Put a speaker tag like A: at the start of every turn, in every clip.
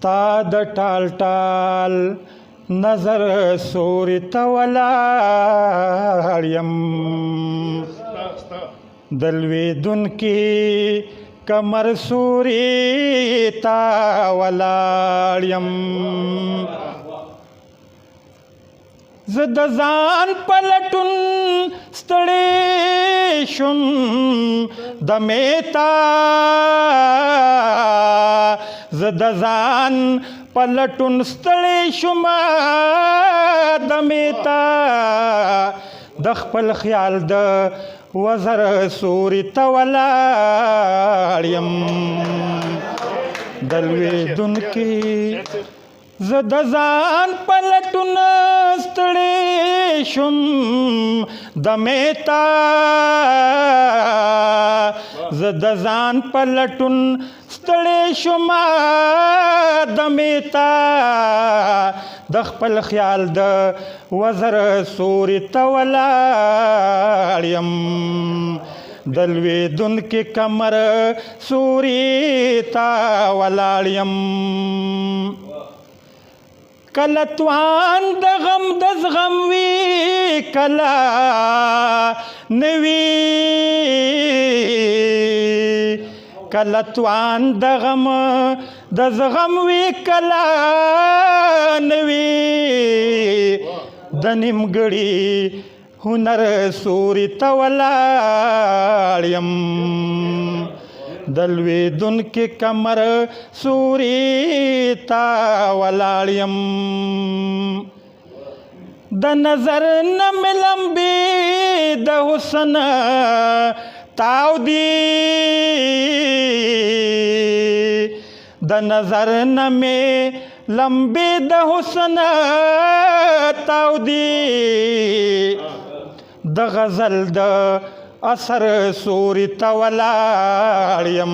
A: تا د ټال ټال نظر سوري ته ولاړ یم د لوېدونکي کمر سوري ته ولاړ یم زه د ځان په لټون ستړی شم دمې ته زه د ځان په لټون ستړی شم دمې ته د خپل خیال د وزر سوري ته ولاړ یم د لوېدونکي زه د ځان په لټون ستړی شم دمې ته زه د ځان په لټون ستړی شم دمې ته د خپل خیال د وزر سوري ته ولاړ یم د لوېدونکي کمر سوري ته ولاړ یم کله توان د غم د زغم وي کله نوي کله توان د غم د زغم وي کله نوي د نیمګړي هنر سوري ته ولاړ یم د لوېدونکي کمر سوري ته ولاړ یم د نظر نه مې لمبې د حسن تاو دي د نظر نه مې لمبې د حسن تاو دي د غزل د اثر سوري ته ولاړ یم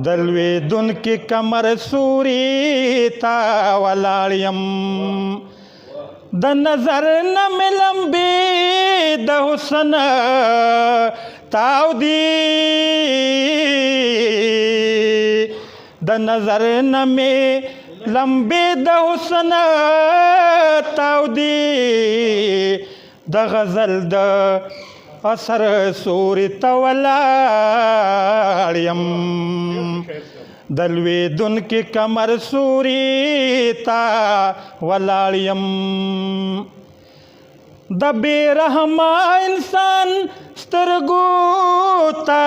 A: د لوېدونکي کمر سوري ته ولاړ یم د نظر نه مې لمبې د حسن تاو دي د نظر نه مې لمبې د حسن تاو دي د غزل د اثر سوري ته ولاړ یم د لوېدونکي کمر سوري ته ولاړ یم د بې رحمه انسان سترګو ته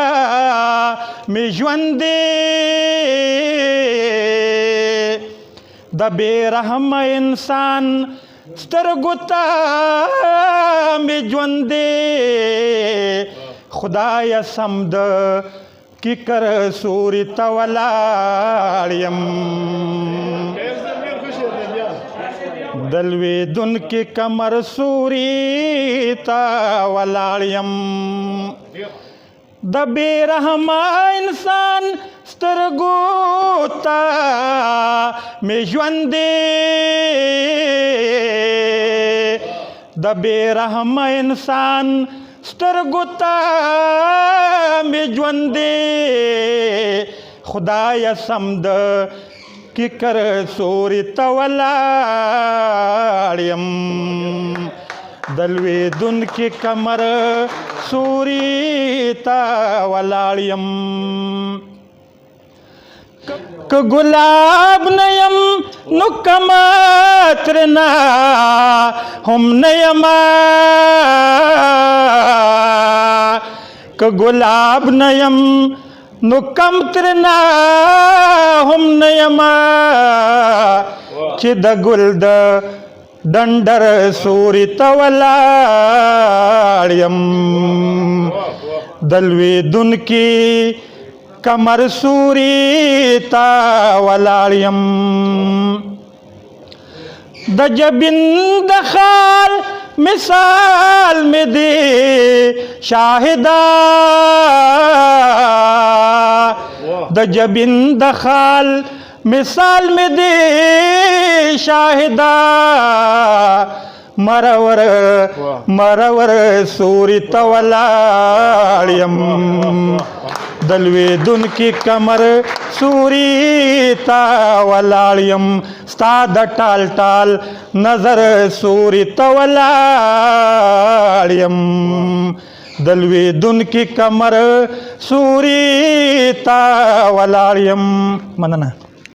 A: مې ژوند دی د بې رحمه انسان سترګو ته مې ژوند دی خدایه سم د کیکر سوري ته ولاړ یم د لوېدونکي کمر سوري ته ولاړ یم د بې رحمه انسان سترګو ته مې ژوند دی د بې رحمه انسان سترګو ته مې ژوند دی خدایه سم د کیکر سوري ته ولاړ یم د لوېدونکي کمر سوري ته ولاړ یم که ګلاب نه یم نو کم ترنا هم نه یما که ګلاب نه یم نو کم ترنا هم نه یما چې د ګل د ډنډر سوري ته ولاړ یم د لوېدونکي کمر سوري ته ولاړ یم د جبین د خال مثال مې دی شاهدا د جبین د خال مثال مې دی شاهدا مرور سوري ته ولاړ یم दलवेदुन की कमर सूरीता वलाळ्यम स्ताद टाल टाल नजर सूरित वलाळ्यम दलवेदुन की कमर सूरीता वलाळ्यम म्हणा ना.